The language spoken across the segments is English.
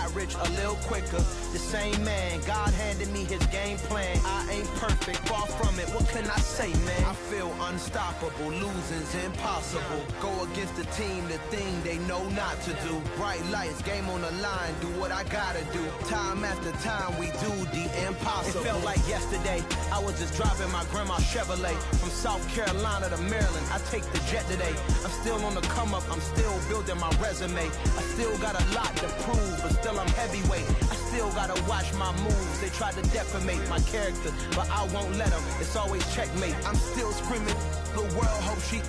got rich a little quicker. The same man, God handed me his game plan. I ain't perfect, far from it, what can I say, man? I feel unstoppable, losing's impossible. Go against the team, the thing they know not to do. Bright lights, game on the line, do what I gotta do. Time after time, we do the impossible. It felt like yesterday, I was just driving my grandma's Chevrolet from South Carolina to Maryland. I take the jet today. I'm still on the come up, I'm still building my resume. I still got a lot to prove, but still I'm heavyweight. I still gotta watch my moves. They tried to defamate my character, but I won't let them. It's always checkmate. I'm still screaming, the world hope she.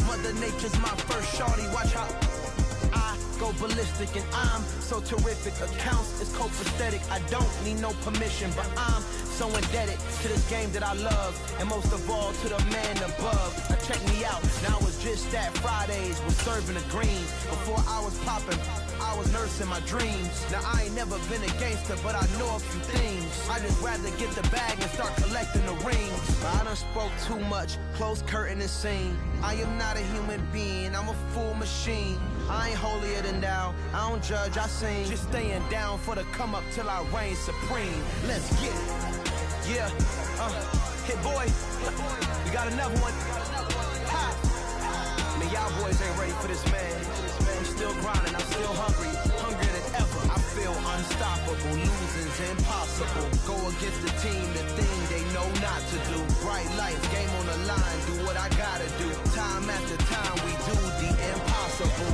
Mother Nature's my first shorty. Watch how I go ballistic, and I'm so terrific. Accounts is copacetic. I don't need no permission, but I'm so indebted to this game that I love, and most of all to the man above. Now check me out. Now it's just that Fridays was serving the greens. Before I was popping, I was nursing my dreams. Now I ain't never been a gangster, but I know a few things. I just rather get the bag and start collecting the rings. I done spoke too much, close curtain and scene. I am not a human being, I'm a full machine. I ain't holier than thou, I don't judge, I sing. Just staying down for the come up till I reign supreme. Let's get it. Yeah, hit boy, we got another one. Ha! Man, y'all boys ain't ready for this, man. I'm still grinding, I'm still hungry, hungrier than ever. I feel unstoppable, losing's impossible. Go against the team, the thing they know not to do. Bright lights, game on the line, do what I gotta do. Time after time, we do the impossible.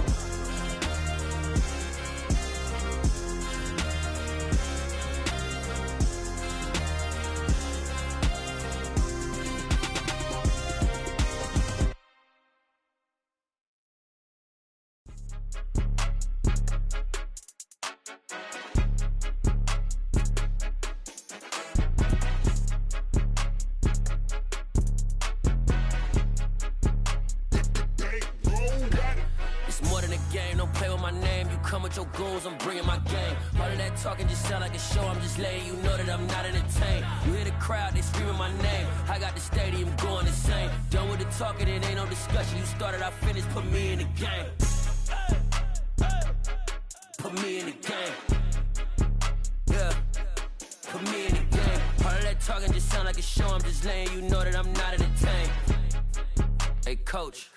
I'm bringing my game. All of that talking just sound like a show. I'm just letting you know that I'm not entertained. You hear the crowd, they screaming my name. I got the stadium going insane. Done with the talking, it ain't no discussion. You started, I finished, put me in the game. Put me in the game. Yeah, put me in the game. All of that talking just sound like a show. I'm just letting you know that I'm not entertained. Hey coach,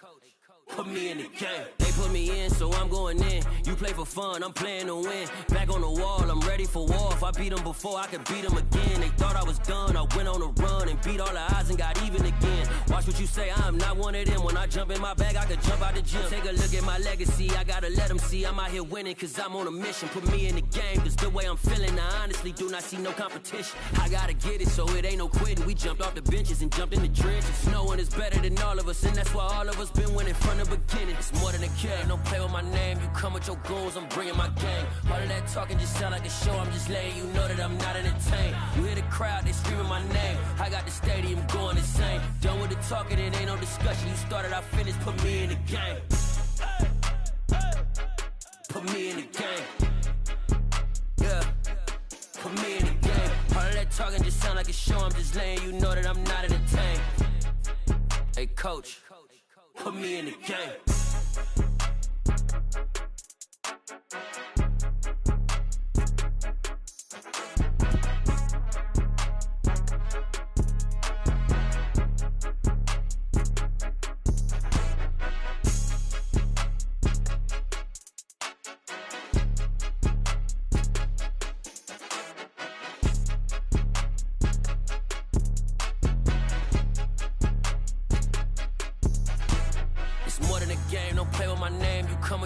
put me in the game. They put me in, so I'm going in. You play for fun, I'm playing to win. Back on the wall, I'm ready for war. If I beat them before, I could beat them again. They thought I was done, I went on a run and beat all the odds and got even again. Watch what you say, I'm not one of them. When I jump in my bag, I could jump out the gym. Take a look at my legacy, I gotta let them see I'm out here winning, cause I'm on a mission. Put me in the game, cause the way I'm feeling, I honestly do not see no competition. I gotta get it, so it ain't no quitting. We jumped off the benches and jumped in the trenches. No one is better than all of us, and that's why all of us been winning from the beginning. It's more than a game, don't play with my name. You come with your goons, I'm bringing my game. All of that talking just sound like a show. I'm just letting you know that I'm not entertained. You hear the crowd, they screaming my name. I got the stadium going insane. Done with the talking, it ain't no discussion. You started, I finished, put me in the game. Put me in the game. Yeah, put me in the game. All of that talking just sound like a show. I'm just letting you know that I'm not entertained. Hey coach, put me in the game.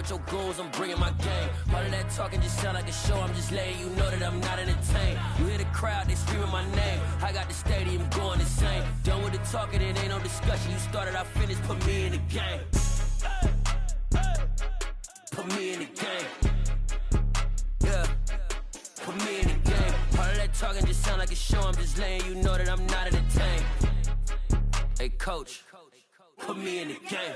Your goons, I'm bringing my game. All of that talking just sound like a show. I'm just letting you know that I'm not entertained. You hear the crowd, they screaming my name. I got the stadium going insane. Done with the talking, it ain't no discussion. You started, I finished, put me in the game. Put me in the game. Yeah, put me in the game. All of that talking just sound like a show. I'm just letting you know that I'm not entertained. Hey coach, put me in the game.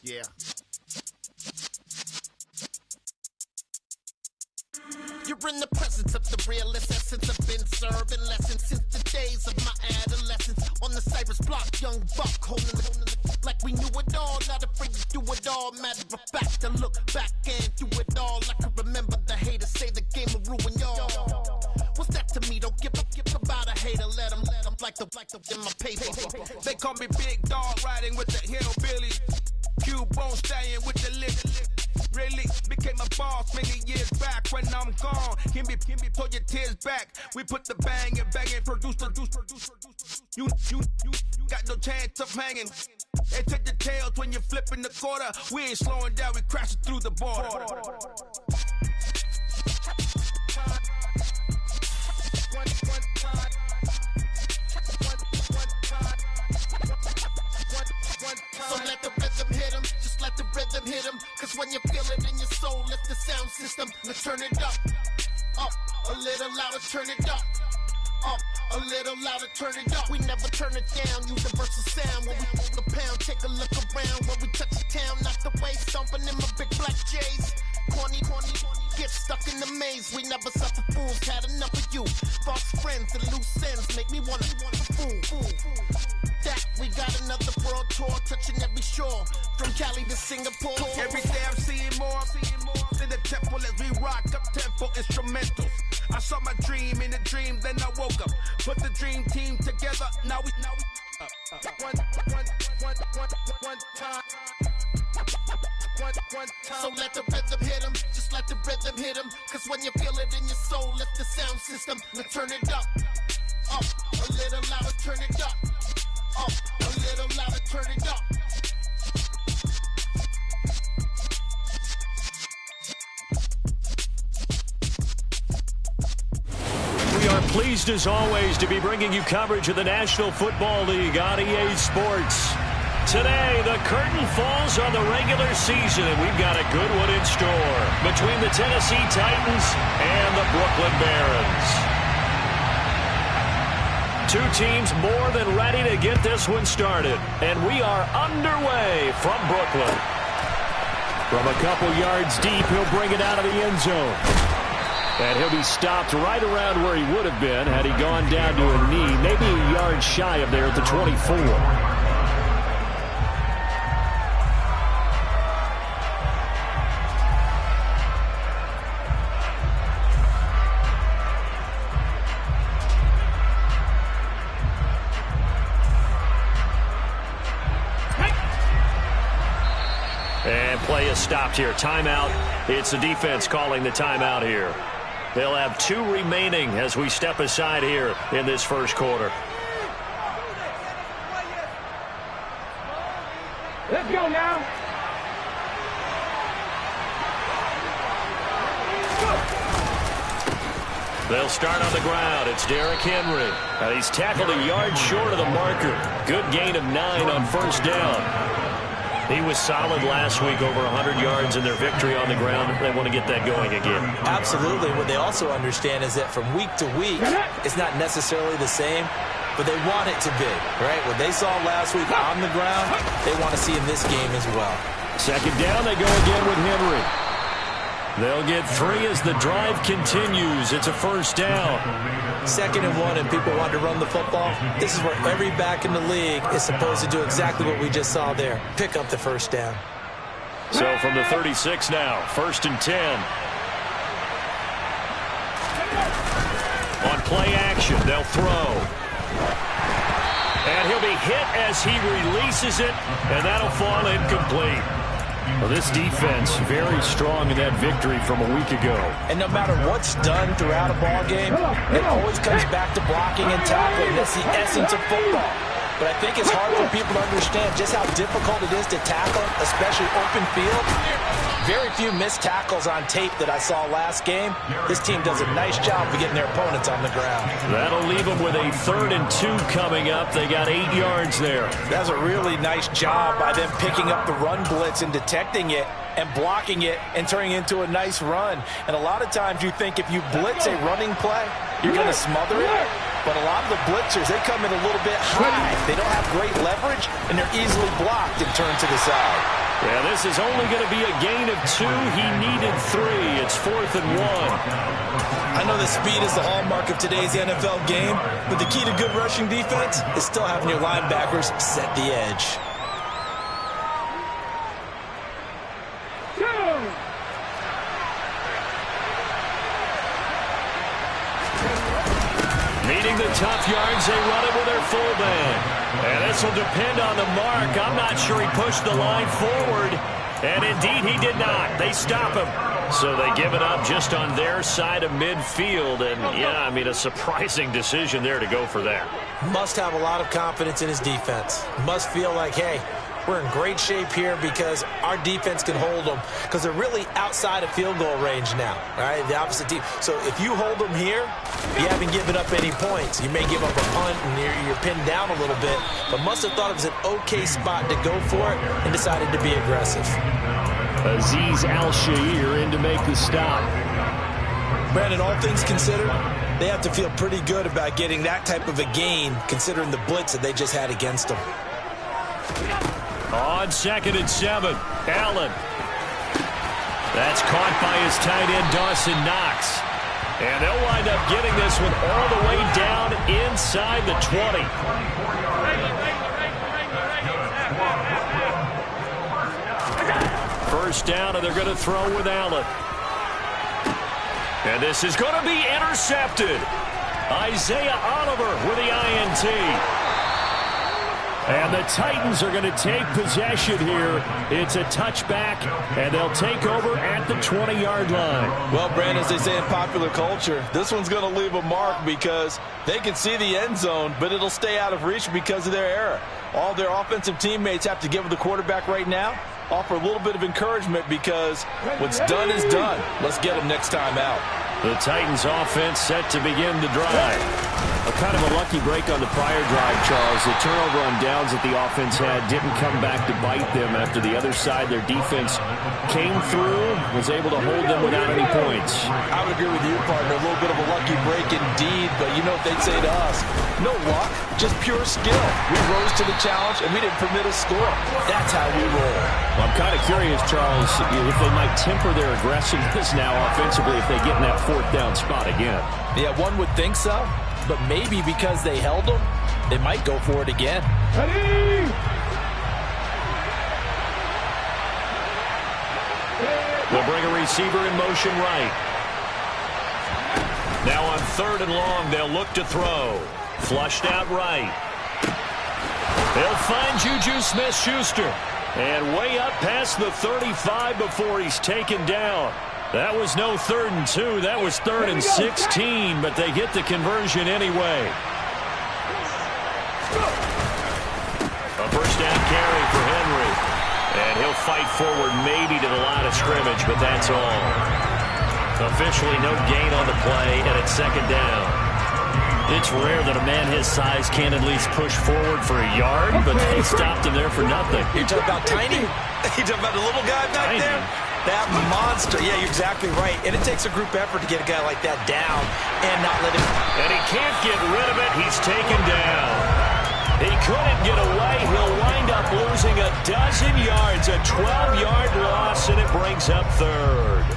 Yeah. You're in the presence of the realest essence. I've been serving lessons since the days of my adolescence. On the Cypress block, yo, young buck holding it like we knew it all. Not afraid to do it all. Matter of fact, to look back and do it all. I can remember the haters say the game will ruin y'all. What's that to me? Don't give about a hater. Let them like the in my paper. They call me Big Dog, riding with the hillbillies. Cubone staying with the lip. Really became a boss many years back. When I'm gone, can be pull your tears back. We put the bang and produce. You got no chance of hanging. They take the tails when you're flipping the quarter. We ain't slowing down, we crashing through the border. So let the rhythm hit him, just let the rhythm hit him. Cause when you feel it in your soul, lift the sound system. Let's turn it up a little louder, turn it up a little louder, turn it up. We never turn it down, universal sound. When we hold the pound, take a look around. When we touch the town, knock the way, stomping in my big black J's. Corny, get stuck in the maze. We never suffer fools, had enough of you. False friends and loose ends make me wanna fool. That we got another world tour, touching every shore, from Cali to Singapore. Every day I'm seeing more in the temple as we rock up tempo instrumentals. I saw my dream in a dream, then I woke up. Put the dream team together. Now we one time. So let the rhythm hit him, just let the rhythm hit him. Cause when you feel it in your soul, lift the sound system. Now turn it up a little louder, turn it up a little louder, turn it up. We are pleased as always to be bringing you coverage of the National Football League on EA Sports. Today, the curtain falls on the regular season, and we've got a good one in store between the Tennessee Titans and the Brooklyn Barons. Two teams more than ready to get this one started, and we are underway from Brooklyn. From a couple yards deep, he'll bring it out of the end zone. And he'll be stopped right around where he would have been had he gone down to a knee, maybe a yard shy of there at the 24. And play is stopped here. Timeout. It's the defense calling the timeout here. They'll have 2 remaining as we step aside here in this first quarter. Let's go now. They'll start on the ground. It's Derrick Henry. And he's tackled a yard short of the marker. Good gain of 9 on first down. He was solid last week, over 100 yards in their victory on the ground. They want to get that going again. Absolutely. What they also understand is that from week to week, it's not necessarily the same, but they want it to be, right? What they saw last week on the ground, they want to see in this game as well. Second down, they go again with Henry. They'll get 3 as the drive continues. It's a first down. 2nd and 1, and people want to run the football. This is where every back in the league is supposed to do exactly what we just saw there. Pick up the first down. So from the 36 now, 1st and 10. On play action, they'll throw. And he'll be hit as he releases it, and that'll fall incomplete. Well, this defense very strong in that victory from a week ago. And no matter what's done throughout a ball game, it always comes back to blocking and tackling. That's the essence of football. But I think it's hard for people to understand just how difficult it is to tackle, especially open field. Very few missed tackles on tape that I saw last game. This team does a nice job of getting their opponents on the ground. That'll leave them with a 3rd and 2 coming up. They got 8 yards there. That's a really nice job by them picking up the run blitz and detecting it and blocking it and turning it into a nice run. And a lot of times you think if you blitz a running play, you're going to smother it. But a lot of the blitzers, they come in a little bit high. They don't have great leverage, and they're easily blocked and turned to the side. Yeah, this is only going to be a gain of 2. He needed 3. It's 4th and 1. I know that speed is the hallmark of today's NFL game, but the key to good rushing defense is still having your linebackers set the edge. Needing the tough yards, they run it with their fullback. And this will depend on the mark. I'm not sure he pushed the line forward. And indeed, he did not. They stop him. So they give it up just on their side of midfield. And, yeah, I mean, a surprising decision there to go for that. Must have a lot of confidence in his defense. Must feel like, hey, we're in great shape here because our defense can hold them, because they're really outside of field goal range now, all right, the opposite team. So if you hold them here, you haven't given up any points. You may give up a punt and you're pinned down a little bit, but must have thought it was an okay spot to go for it and decided to be aggressive. Azeez Al-Shaair in to make the stop. Brandon, all things considered, they have to feel pretty good about getting that type of a gain considering the blitz that they just had against them. On 2nd and 7, Allen. That's caught by his tight end, Dawson Knox. And they'll wind up getting this one all the way down inside the 20. First down, and they're going to throw with Allen. And this is going to be intercepted. Isaiah Oliver with the INT. And the Titans are going to take possession here. It's a touchback, and they'll take over at the 20-yard line. Well, Brandon, as they say in popular culture, this one's going to leave a mark because they can see the end zone, but it'll stay out of reach because of their error. All their offensive teammates have to give the quarterback right now, offer a little bit of encouragement because what's done is done. Let's get them next time out. The Titans offense set to begin the drive. A kind of a lucky break on the prior drive, Charles. The turnover on downs that the offense had didn't come back to bite them after the other side. Their defense came through, was able to hold them without any points. I would agree with you, partner. A little bit of a lucky break indeed, but you know what they'd say to us. No luck, just pure skill. We rose to the challenge, and we didn't permit a score. That's how we roll. Well, I'm kind of curious, Charles, if they might temper their aggressiveness now offensively if they get in that 4th down spot again. Yeah, one would think so. But maybe because they held them, they might go for it again. They'll bring a receiver in motion right. Now on 3rd and long, they'll look to throw. Flushed out right. They'll find Juju Smith-Schuster. And way up past the 35 before he's taken down. That was no 3rd and 2. That was 3rd and 16, but they get the conversion anyway. A first down carry for Henry. And he'll fight forward maybe to the line of scrimmage, but that's all. Officially no gain on the play, and it's 2nd down. It's rare that a man his size can't at least push forward for a yard, but they stopped him there for nothing. You're talking about tiny? You're talking about the little guy back there? That monster. Yeah, you're exactly right. And it takes a group effort to get a guy like that down and not let him. And he can't get rid of it. He's taken down. He couldn't get away. He'll wind up losing a dozen yards, a 12-yard loss, and it brings up 3rd.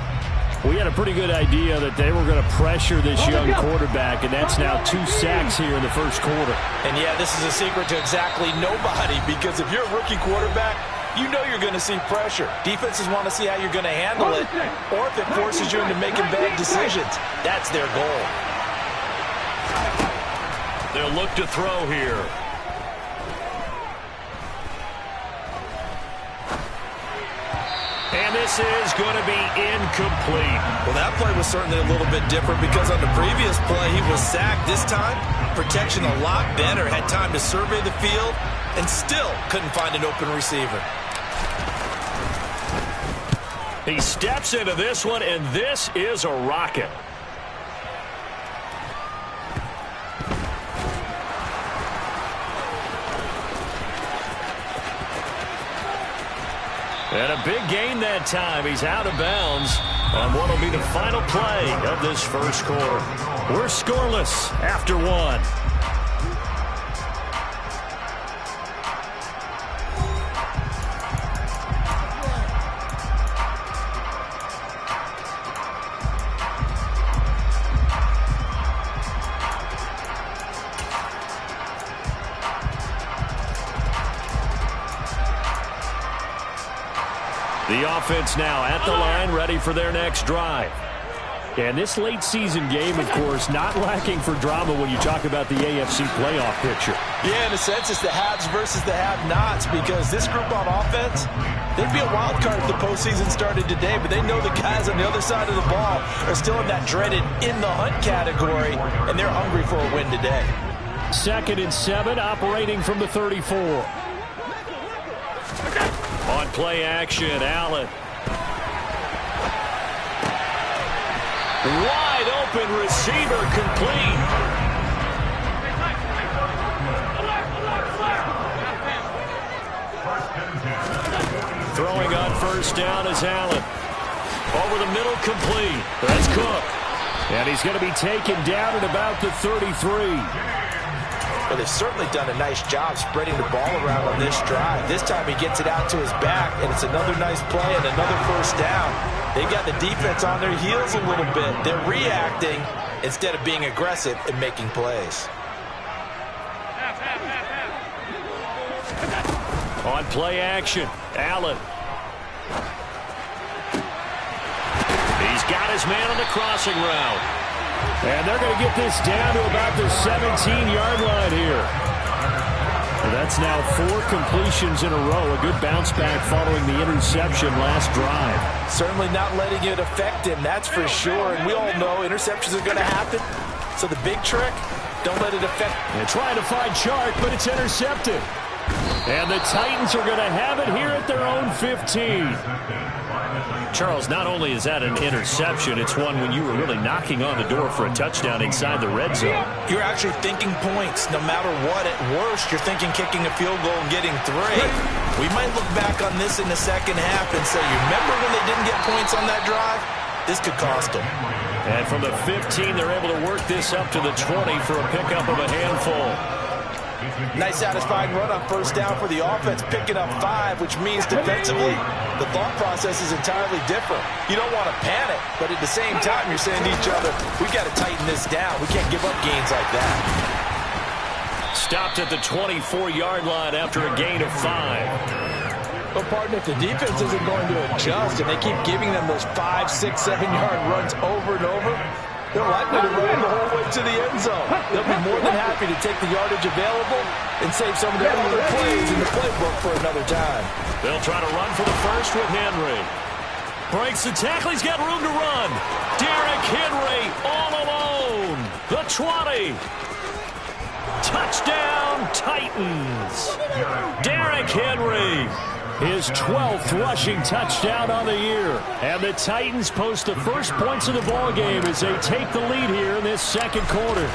We had a pretty good idea that they were going to pressure this young quarterback, and that's now 2 sacks here in the first quarter. And, yeah, this is a secret to exactly nobody, because if you're a rookie quarterback, you know you're going to see pressure. Defenses want to see how you're going to handle it, or if it forces you into making bad decisions. That's their goal. They'll look to throw here. And this is going to be incomplete. Well, that play was certainly a little bit different because on the previous play, he was sacked. This time, protection a lot better. Had time to survey the field and still couldn't find an open receiver. He steps into this one, and this is a rocket. And a big gain that time. He's out of bounds on what will be the final play of this first quarter. We're scoreless after 1. The offense now at the line, ready for their next drive. And this late season game, of course, not lacking for drama when you talk about the AFC playoff picture. Yeah, in a sense, it's the haves versus the have-nots, because this group on offense, they'd be a wild card if the postseason started today, but they know the guys on the other side of the ball are still in that dreaded in-the-hunt category, and they're hungry for a win today. 2nd and 7, operating from the 34. On play action, Allen. Wide open receiver, complete. Throwing on first down is Allen. Over the middle, complete. That's Cook. And he's going to be taken down at about the 33. Well, they've certainly done a nice job spreading the ball around on this drive. This time he gets it out to his back, and it's another nice play and another first down. They've got the defense on their heels a little bit. They're reacting instead of being aggressive and making plays. On play action, Allen. He's got his man on the crossing route. And they're going to get this down to about the 17-yard line here. That's now 4 completions in a row. A good bounce back following the interception last drive. Certainly not letting it affect him, that's for sure. And we all know interceptions are going to happen. So the big trick, don't let it affect. They're trying to find Chark, but it's intercepted. And the Titans are going to have it here at their own 15. Charles, not only is that an interception, it's one when you were really knocking on the door for a touchdown inside the red zone. You're actually thinking points. No matter what, at worst, you're thinking kicking a field goal and getting 3. We might look back on this in the second half and say, you remember when they didn't get points on that drive? This could cost them. And from the 15, they're able to work this up to the 20 for a pickup of a handful. Nice satisfying run on first down for the offense, picking up 5, which means defensively, the thought process is entirely different. You don't want to panic, but at the same time, you're saying to each other, we've got to tighten this down. We can't give up gains like that. Stopped at the 24-yard line after a gain of 5. But, partner, if the defense isn't going to adjust and they keep giving them those 5, 6, 7-yard runs over and over, they're likely to run the whole way to the end zone. They'll be more than happy to take the yardage available and save some of their other plays in the playbook for another time. They'll try to run for the first with Henry. Breaks the tackle. He's got room to run. Derrick Henry all alone. The 20. Touchdown, Titans. Derrick Henry. His 12th rushing touchdown on the year. And the Titans post the first points of the ball game as they take the lead here in this second quarter.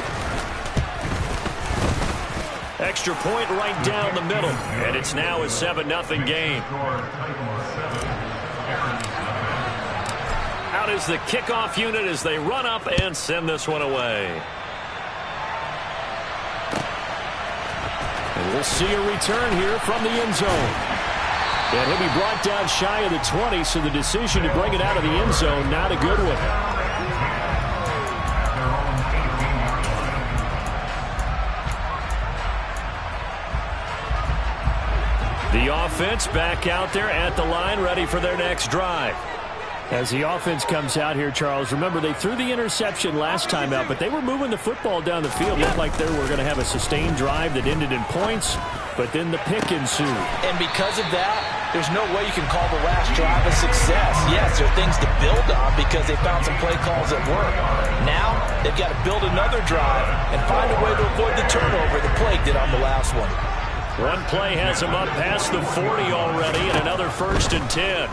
Extra point right down the middle. And it's now a 7-0 game. Out is the kickoff unit as they run up and send this one away. And we'll see a return here from the end zone. And he'll be brought down shy of the 20, so the decision to bring it out of the end zone, not a good one. The offense back out there at the line, ready for their next drive. As the offense comes out here, Charles, remember they threw the interception last time out, but they were moving the football down the field. Looked like they were going to have a sustained drive that ended in points, but then the pick ensued. And because of that, there's no way you can call the last drive a success. Yes, there are things to build on because they found some play calls that work. Now, they've got to build another drive and find a way to avoid the turnover the Plague did on the last one. One play has him up past the 40 already, and another 1st and 10.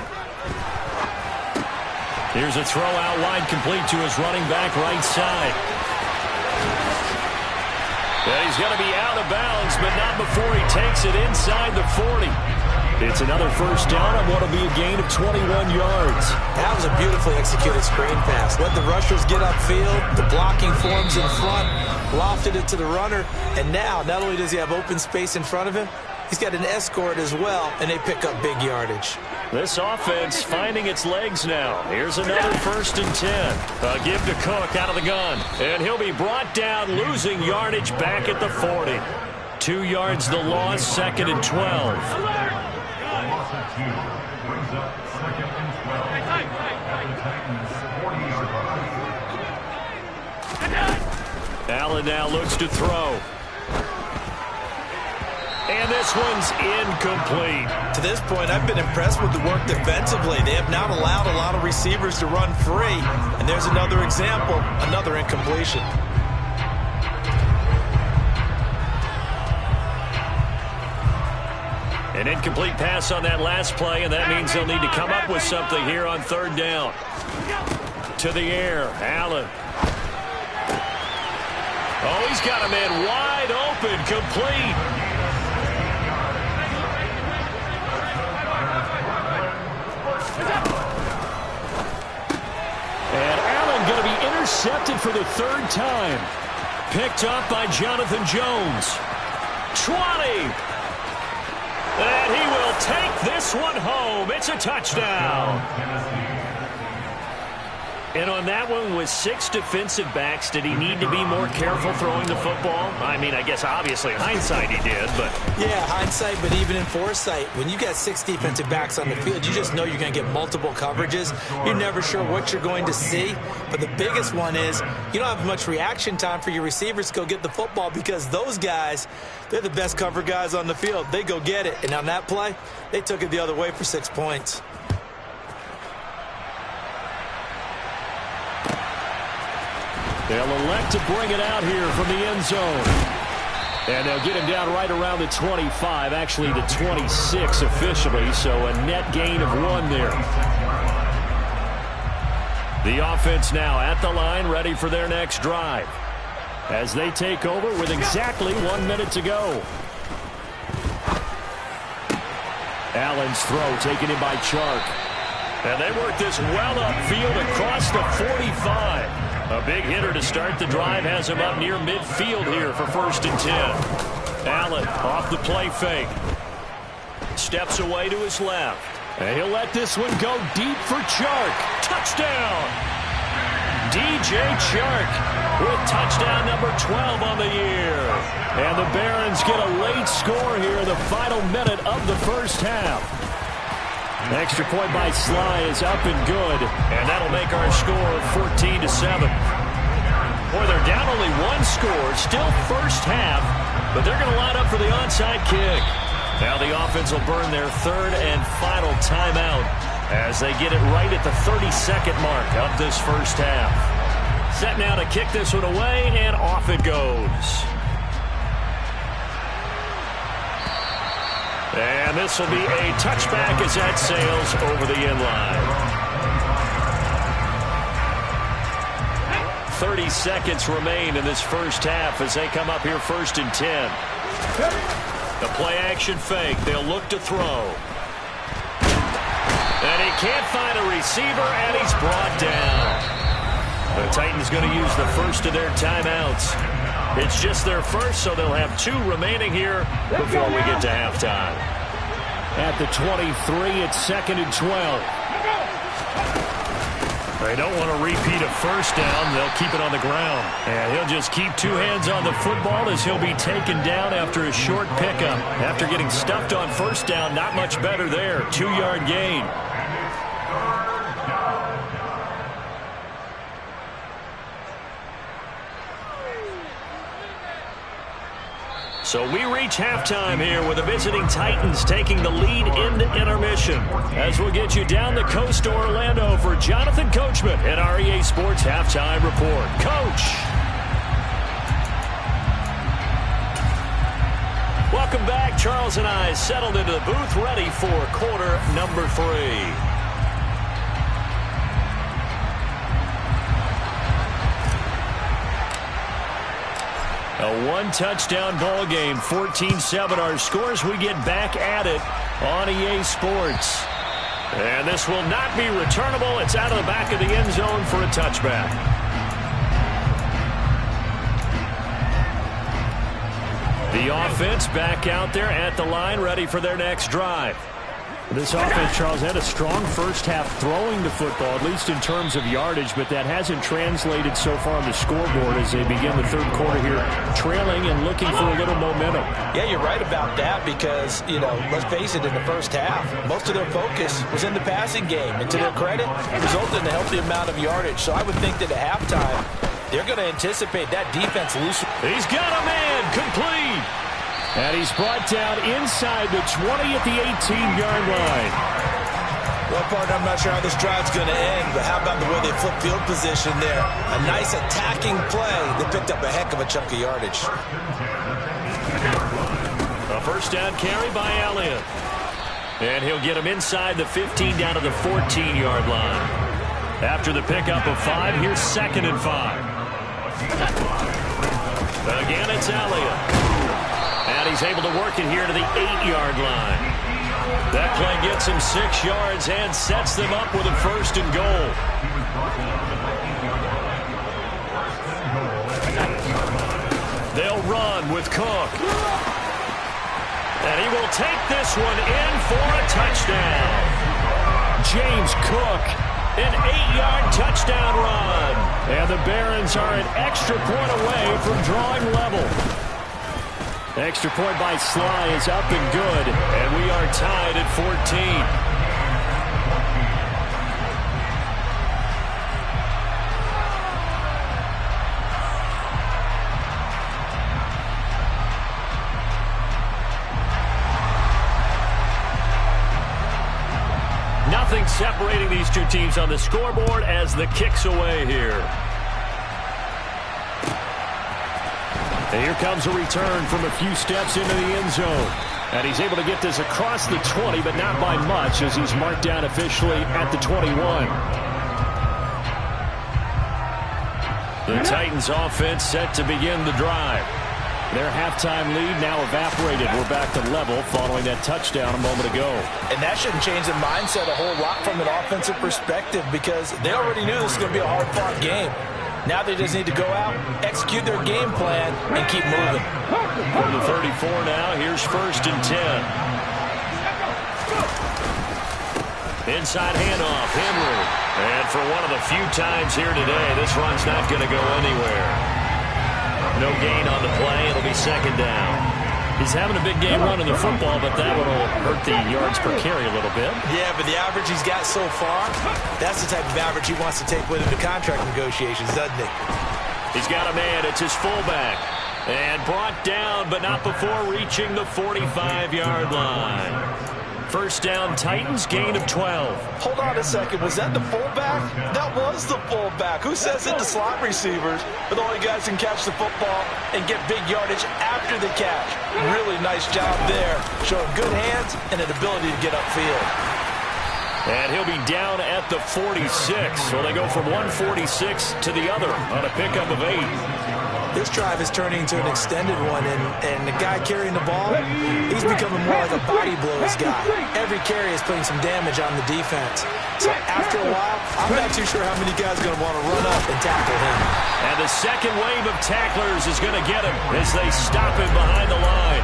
Here's a throw out wide, complete to his running back right side. And he's going to be out of bounds, but not before he takes it inside the 40. It's another first down on what will be a gain of 21 yards. That was a beautifully executed screen pass. Let the rushers get upfield. The blocking forms in front. Lofted it to the runner. And now, not only does he have open space in front of him, he's got an escort as well, and they pick up big yardage. This offense finding its legs now. Here's another 1st and 10. A give to Cook out of the gun. And he'll be brought down, losing yardage back at the 40. 2 yards the loss, 2nd and 12. Brings up 2nd and 12 at the Titans 40-yard line. Allen now looks to throw. And this one's incomplete. To this point, I've been impressed with the work defensively. They have not allowed a lot of receivers to run free. And there's another example, another incompletion. An incomplete pass on that last play, and that means they'll need to come up with something here on 3rd down. To the air, Allen. Oh, he's got a man wide open, complete. And Allen going to be intercepted for the 3rd time. Picked up by Jonathan Jones. 20. And he will take this one home. It's a touchdown. And on that one, with 6 defensive backs, did he need to be more careful throwing the football? I mean, I guess obviously in hindsight he did, but... Yeah, hindsight, but even in foresight, when you got 6 defensive backs on the field, you just know you're going to get multiple coverages. You're never sure what you're going to see. But the biggest one is you don't have much reaction time for your receivers to go get the football because those guys, they're the best cover guys on the field. They go get it. And on that play, they took it the other way for 6 points. They'll elect to bring it out here from the end zone. And they'll get him down right around the 25, actually the 26 officially, so a net gain of 1 there. The offense now at the line, ready for their next drive. As they take over with exactly 1 minute to go. Allen's throw taken in by Chark. And they work this well upfield across the 45. A big hitter to start the drive has him up near midfield here for 1st and 10. Allen off the play fake. Steps away to his left. And he'll let this one go deep for Chark. Touchdown! DJ Chark with touchdown number 12 on the year. And the Barons get a late score here in the final minute of the 1st half. Extra point by Sly is up and good, and that'll make our score 14-7. Boy, they're down only 1 score, still 1st half, but they're going to line up for the onside kick. Now the offense will burn their 3rd and final timeout as they get it right at the 32nd mark of this 1st half. Set now to kick this one away, and off it goes. And this will be a touchback as that sails over the end line. 30 seconds remain in this 1st half as they come up here 1st and 10. The play action fake. They'll look to throw. And he can't find a receiver, and he's brought down. The Titans going to use the first of their timeouts. It's just their first, so they'll have 2 remaining here before we get to halftime. At the 23, it's 2nd and 12. They don't want to repeat a 1st down. They'll keep it on the ground. And he'll just keep 2 hands on the football as he'll be taken down after a short pickup. After getting stuffed on 1st down, not much better there. 2-yard gain. So we reach halftime here with the visiting Titans taking the lead into intermission. As we'll get you down the coast to Orlando for Jonathan Coachman at our EA Sports Halftime Report. Coach! Welcome back. Charles and I settled into the booth ready for quarter number 3. A 1-touchdown ball game, 14-7 our scores. We get back at it on EA Sports. And this will not be returnable. It's out of the back of the end zone for a touchback. The offense back out there at the line, ready for their next drive. This offense, Charles, had a strong first half throwing the football, at least in terms of yardage, but that hasn't translated so far on the scoreboard as they begin the third quarter here, trailing and looking for a little momentum. Yeah, you're right about that because, let's face it, in the first half, most of their focus was in the passing game. And to their credit, it resulted in a healthy amount of yardage. So I would think that at halftime, they're going to anticipate that defense loose. He's got a man complete. And he's brought down inside the 20 at the 18-yard line. Well, partner, I'm not sure how this drive's going to end, but how about the way they flip field position there? A nice attacking play. They picked up a heck of a chunk of yardage. A first down carry by Elliott. And he'll get him inside the 15 down to the 14-yard line. After the pickup of 5, here's 2nd and 5. Again, it's Elliott. And he's able to work it here to the 8-yard line. That play gets him 6 yards and sets them up with a 1st and goal. They'll run with Cook. And he will take this one in for a touchdown. James Cook, an 8-yard touchdown run. And the Barons are an extra point away from drawing level. Extra point by Sly is up and good, and we are tied at 14. Nothing separating these two teams on the scoreboard as the kick's away here. And here comes a return from a few steps into the end zone. And he's able to get this across the 20, but not by much as he's marked down officially at the 21. The Titans offense set to begin the drive. Their halftime lead now evaporated. We're back to level following that touchdown a moment ago. And that shouldn't change the mindset a whole lot from an offensive perspective because they already knew this was going to be a hard-fought game. Now they just need to go out, execute their game plan, and keep moving. From the 34 now, here's 1st and 10. Inside handoff, Henry. And for one of the few times here today, this run's not going to go anywhere. No gain on the play. It'll be 2nd down. He's having a big game running the football, but that one will hurt the yards per carry a little bit. Yeah, but the average he's got so far, that's the type of average he wants to take with him to contract negotiations, doesn't he? He's got a man. It's his fullback. And brought down, but not before reaching the 45-yard line. First down, Titans, gain of 12. Hold on a second. Was that the fullback? That was the fullback. Who says it to slot receivers? But the only guys can catch the football and get big yardage after the catch. Really nice job there. Showing good hands and an ability to get upfield. And he'll be down at the 46. So they go from 146 to the other on a pickup of 8. This drive is turning into an extended one, and the guy carrying the ball, he's becoming more like a body blows guy. Every carry is putting some damage on the defense. So after a while, I'm not too sure how many guys are going to want to run up and tackle him. And the second wave of tacklers is going to get him as they stop him behind the line.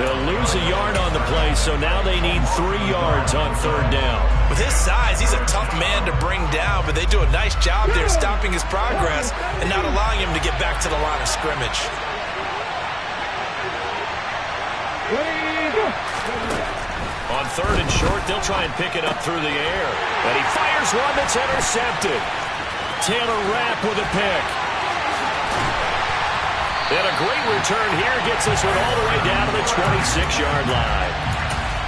They'll lose a yard on the play, so now they need 3 yards on 3rd down. With his size, he's a tough man to bring down, but they do a nice job there stopping his progress and not allowing him to get back to the line of scrimmage. On 3rd and short, they'll try and pick it up through the air. And he fires one that's intercepted. Taylor Rapp with a pick. And a great return here gets this one all the way down to the 26-yard line.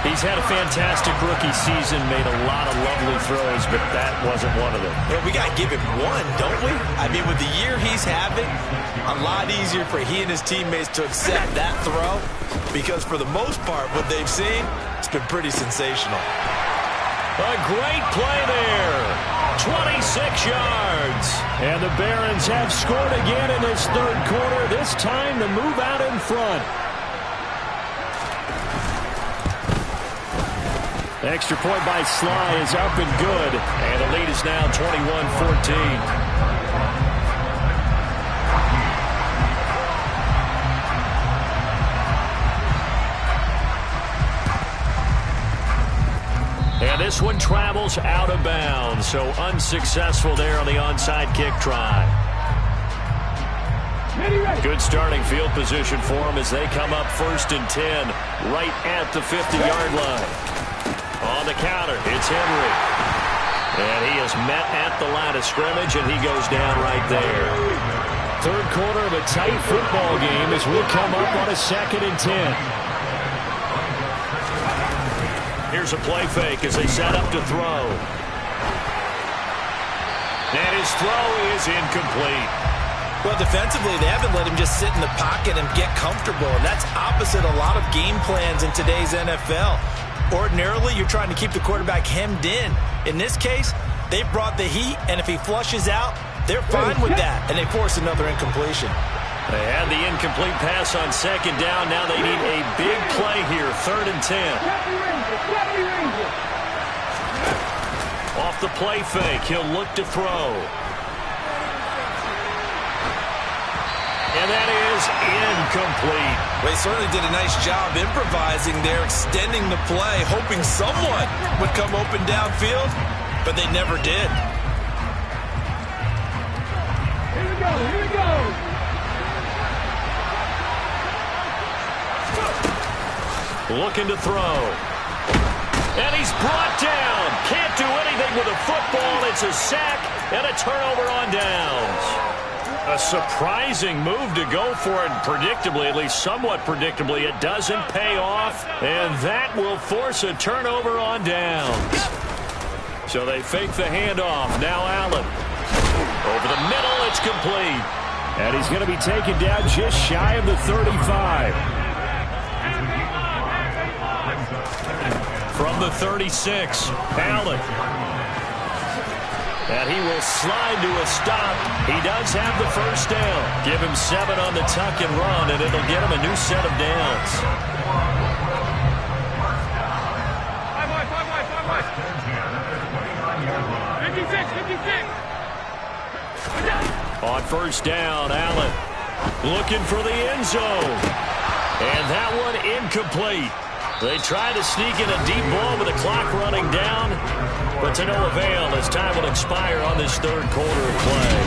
He's had a fantastic rookie season, made a lot of lovely throws, but that wasn't one of them. Well, we got to give him one, don't we? I mean, with the year he's having, a lot easier for he and his teammates to accept that throw because for the most part, what they've seen, it's been pretty sensational. A great play there. 26 yards. And the Barons have scored again in this 3rd quarter, this time to move out in front. Extra point by Sly is up and good. And the lead is now 21-14. this one travels out of bounds, so unsuccessful there on the onside kick try. Good starting field position for them as they come up 1st and 10 right at the 50-yard line. On the counter, it's Henry. And he is met at the line of scrimmage, and he goes down right there. Third quarter of a tight football game as we come up on a 2nd and 10. Here's a play fake as they set up to throw. And his throw is incomplete. Well, defensively, they haven't let him just sit in the pocket and get comfortable, and that's opposite a lot of game plans in today's NFL. Ordinarily, you're trying to keep the quarterback hemmed in. In this case, they brought the heat, and if he flushes out, they're fine with that, and they force another incompletion. They had the incomplete pass on 2nd down. Now they need a big play here, 3rd and 10. Off the play fake, he'll look to throw. And that is incomplete. Well, he certainly did a nice job improvising there, extending the play, hoping someone would come open downfield, but they never did. Here we go, here we go. Looking to throw. And he's brought down. Can't do anything with a football. It's a sack and a turnover on downs. A surprising move to go for it, and predictably, at least somewhat predictably, it doesn't pay off, and that will force a turnover on downs. So they fake the handoff. Now Allen. Over the middle, it's complete. And he's going to be taken down just shy of the 35. From the 36, Allen. And he will slide to a stop. He does have the 1st down. Give him 7 on the tuck and run, and it'll get him a new set of downs. 56, 56. On 1st down, Allen looking for the end zone. And that one incomplete. They try to sneak in a deep ball with the clock running down, but to no avail as time will expire on this 3rd quarter of play.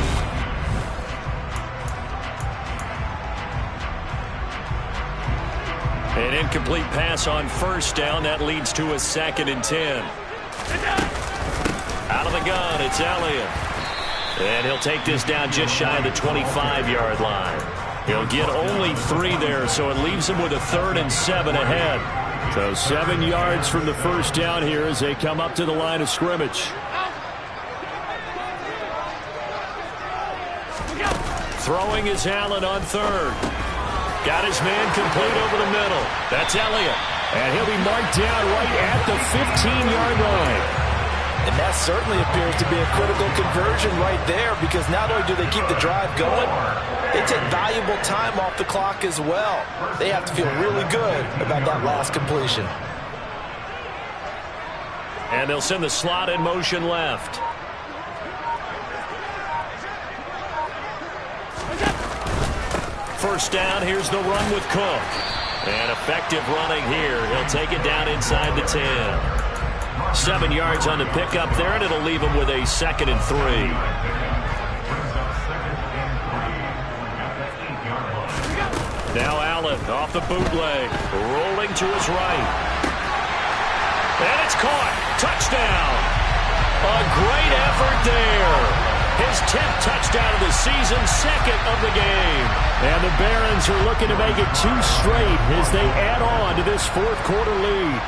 An incomplete pass on 1st down. That leads to a 2nd and 10. Out of the gun, it's Elliott. And he'll take this down just shy of the 25-yard line. He'll get only 3 there, so it leaves him with a 3rd and 7 ahead. So 7 yards from the 1st down here as they come up to the line of scrimmage. Throwing is Allen on 3rd. Got his man complete over the middle. That's Elliott. And he'll be marked down right at the 15-yard line. And that certainly appears to be a critical conversion right there, because not only do they keep the drive going, they take valuable time off the clock as well. They have to feel really good about that last completion. And they'll send the slot in motion left. First down, here's the run with Cook. And effective running here. He'll take it down inside the 10. 7 yards on the pickup there, and it'll leave him with a 2nd and 3. Now Allen off the bootleg, rolling to his right. And it's caught. Touchdown. A great effort there. His 10th touchdown of the season, 2nd of the game. And the Barons are looking to make it 2 straight as they add on to this 4th quarter lead.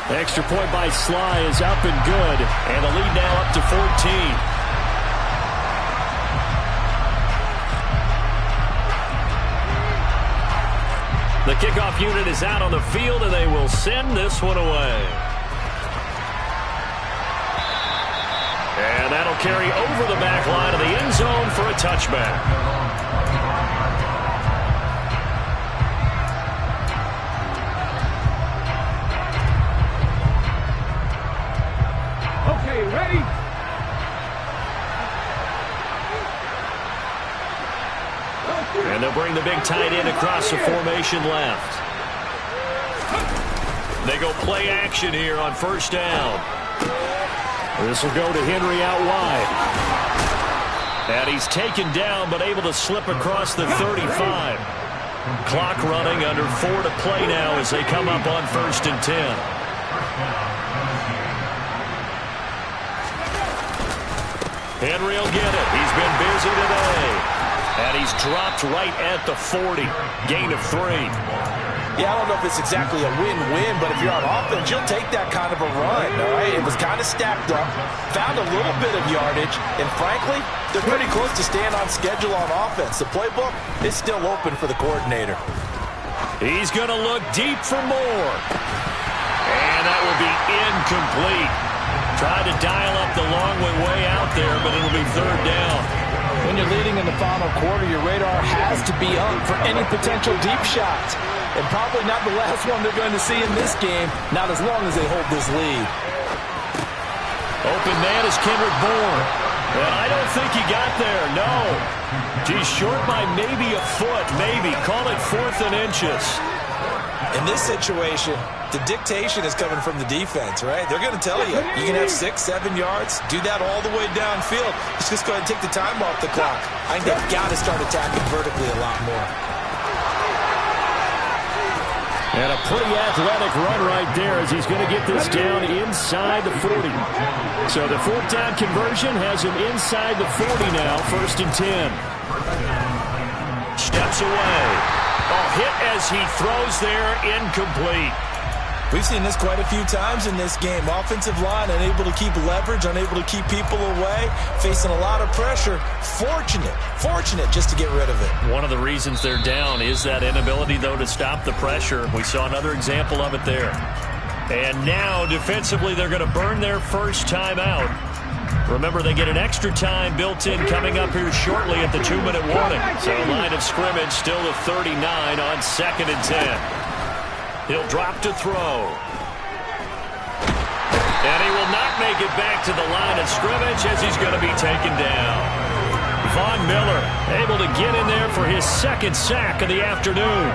Extra point by Sly is up and good, and the lead now up to 14. The kickoff unit is out on the field, and they will send this one away. And that'll carry over the back line of the end zone for a touchback. Ready? And they'll bring the big tight end across the formation left. They go play action here on first down. This will go to Henry out wide. And he's taken down but able to slip across the 35. Clock running, under 4 to play now as they come up on 1st and 10. Henry will get it. He's been busy today. And he's dropped right at the 40. Gain of 3. Yeah, I don't know if it's exactly a win-win, but if you're on offense, you'll take that kind of a run, all right? It was kind of stacked up, found a little bit of yardage, and frankly, they're pretty close to staying on schedule on offense. The playbook is still open for the coordinator. He's going to look deep for more. And that will be incomplete. Tried to dial up the long way out there, but it'll be 3rd down. When you're leading in the final quarter, your radar has to be up for any potential deep shots. And probably not the last one they're going to see in this game, not as long as they hold this lead. Open man is Kendrick Bourne. And I don't think he got there, no. He's short by maybe a foot, maybe. Call it 4th and inches. In this situation, the dictation is coming from the defense, right? They're going to tell you, you can have 6, 7 yards, do that all the way downfield. Let's just go ahead and take the time off the clock. I think they've got to start attacking vertically a lot more. And a pretty athletic run right there as he's going to get this down inside the 40. So the 4th down conversion has him inside the 40 now, 1st and 10. Steps away. Oh, hit as he throws there, incomplete. We've seen this quite a few times in this game. Offensive line unable to keep leverage, unable to keep people away, facing a lot of pressure. Fortunate just to get rid of it. One of the reasons they're down is that inability, though, to stop the pressure. We saw another example of it there. And now, defensively, they're going to burn their first time out. Remember, they get an extra time built in coming up here shortly at the 2-minute warning. So line of scrimmage still at 39 on 2nd and 10. He'll drop to throw. And he will not make it back to the line of scrimmage as he's going to be taken down. Von Miller able to get in there for his 2nd sack of the afternoon.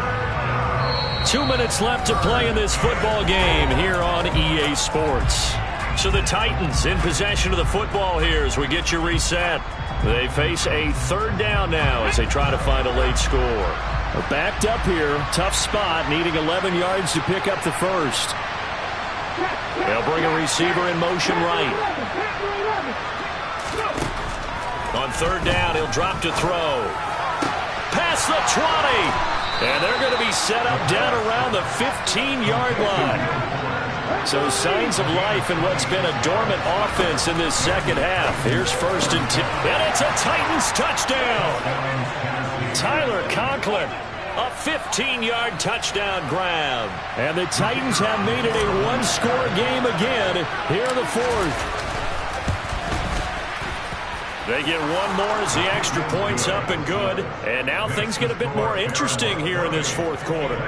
2 minutes left to play in this football game here on EA Sports. So the Titans in possession of the football here as we get you reset. They face a 3rd down now as they try to find a late score. They're backed up here. Tough spot, needing 11 yards to pick up the first. They'll bring a receiver in motion right. On 3rd down, he'll drop to throw. Past the 20. And they're going to be set up down around the 15-yard line. So signs of life in what's been a dormant offense in this 2nd half. Here's 1st and 10. And it's a Titans touchdown. Tyler Conklin, a 15-yard touchdown grab. And the Titans have made it a 1-score game again here in the 4th. They get one more as the extra point's up and good. And now things get a bit more interesting here in this 4th quarter.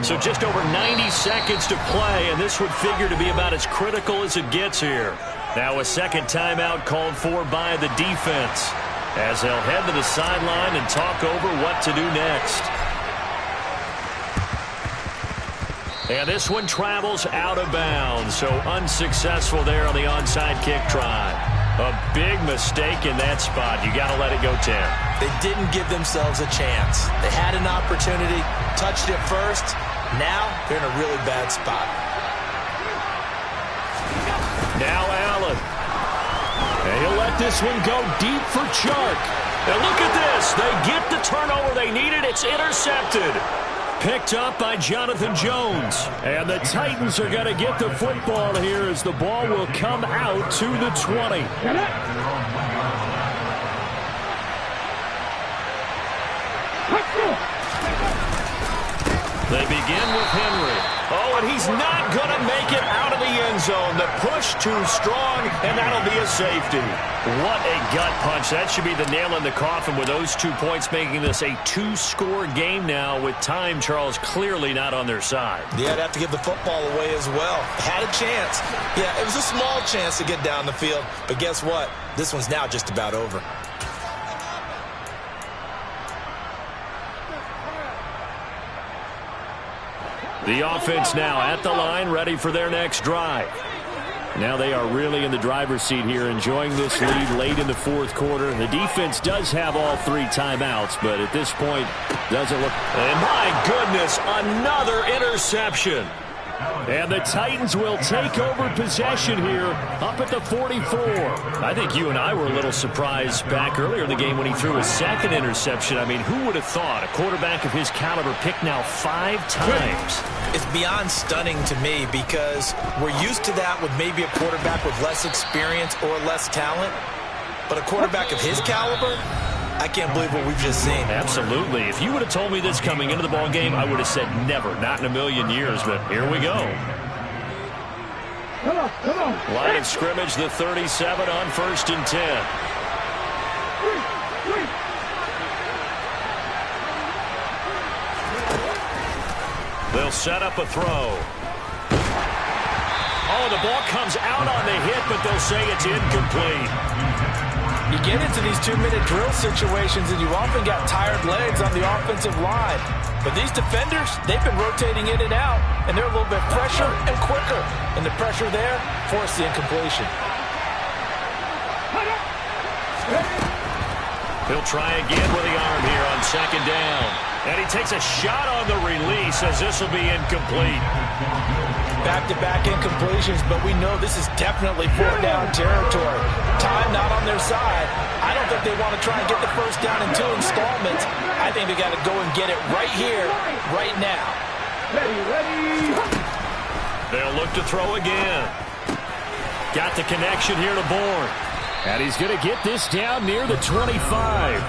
So just over 90 seconds to play, and this would figure to be about as critical as it gets here. Now a 2nd timeout called for by the defense as they'll head to the sideline and talk over what to do next. And this one travels out of bounds, so unsuccessful there on the onside kick try. A big mistake in that spot. You got to let it go, Tim. They didn't give themselves a chance. They had an opportunity, touched it first. Now they're in a really bad spot. Now Allen. And he'll let this one go deep for Chark. And look at this. They get the turnover they needed. It's intercepted. Picked up by Jonathan Jones. And the Titans are going to get the football here as the ball will come out to the 20. They begin with Henry. Oh, and he's not going to make it out of the end zone. The push too strong, and that'll be a safety. What a gut punch. That should be the nail in the coffin with those 2 points, making this a 2-score game now with time, Charles, clearly not on their side. Yeah, they'd have to give the football away as well. Had a chance. Yeah, it was a small chance to get down the field, but guess what? This one's now just about over. The offense now at the line, ready for their next drive. Now they are really in the driver's seat here, enjoying this lead late in the fourth quarter. The defense does have all 3 timeouts, but at this point, doesn't look... And my goodness, another interception. And the Titans will take over possession here up at the 44. I think you and I were a little surprised back earlier in the game when he threw his second interception. I mean, who would have thought a quarterback of his caliber picked now 5 times? It's beyond stunning to me because we're used to that with maybe a quarterback with less experience or less talent. But a quarterback of his caliber, I can't believe what we've just seen. Absolutely. If you would have told me this coming into the ball game, I would have said never, not in a million years. But here we go. Come on. Line of scrimmage, the 37 on 1st and 10. They'll set up a throw. Oh, the ball comes out on the hit, but they'll say it's incomplete. You get into these 2-minute drill situations, and you've often got tired legs on the offensive line. But these defenders, they've been rotating in and out, and they're a little bit fresher and quicker. And the pressure there forced the incompletion. He'll try again with the arm here on 2nd down. And he takes a shot on the release as this will be incomplete. Back-to-back incompletions, but we know this is definitely 4th-down territory. Time not on their side. I don't think they want to try and get the first down in 2 installments. I think they got to go and get it right here, right now. Ready. They'll look to throw again. Got the connection here to Bourne. And he's going to get this down near the 25.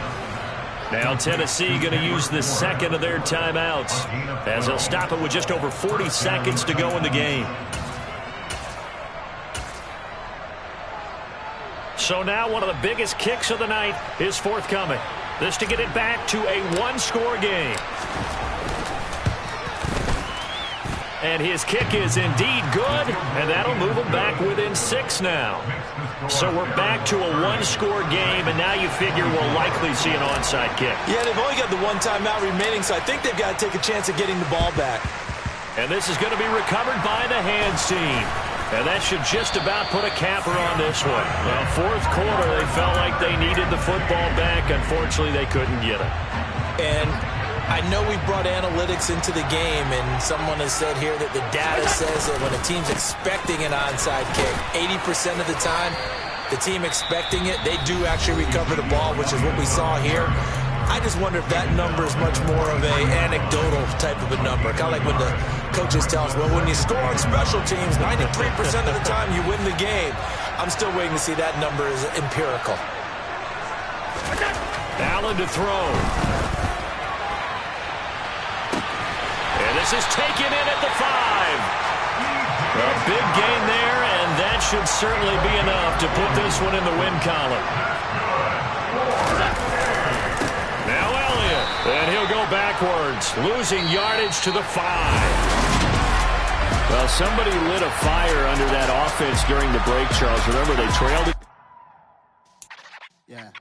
Now Tennessee going to use the second of their timeouts as they'll stop it with just over 40 seconds to go in the game. So now one of the biggest kicks of the night is forthcoming. This to get it back to a 1-score game. And his kick is indeed good, and that'll move him back within 6 now. So we're back to a 1-score game, and now you figure we'll likely see an onside kick. Yeah, they've only got the 1 timeout remaining, so I think they've got to take a chance at getting the ball back. And this is going to be recovered by the hands team. And that should just about put a capper on this one. Well, 4th quarter, they felt like they needed the football back. Unfortunately, they couldn't get it. And I know we brought analytics into the game, and someone has said here that the data says that when a team's expecting an onside kick, 80% of the time, the team expecting it, they do actually recover the ball, which is what we saw here. I just wonder if that number is much more of a anecdotal type of a number. Kind of like when the coaches tell us, well, when you score on special teams, 93% of the time you win the game. I'm still waiting to see that number is empirical. Allen to throw. And this is taken in at the 5. A big gain there, and that should certainly be enough to put this one in the win column. Now Elliott, and he'll go backwards, losing yardage to the 5. Well, somebody lit a fire under that offense during the break, Charles. Remember, they trailed it. Yeah.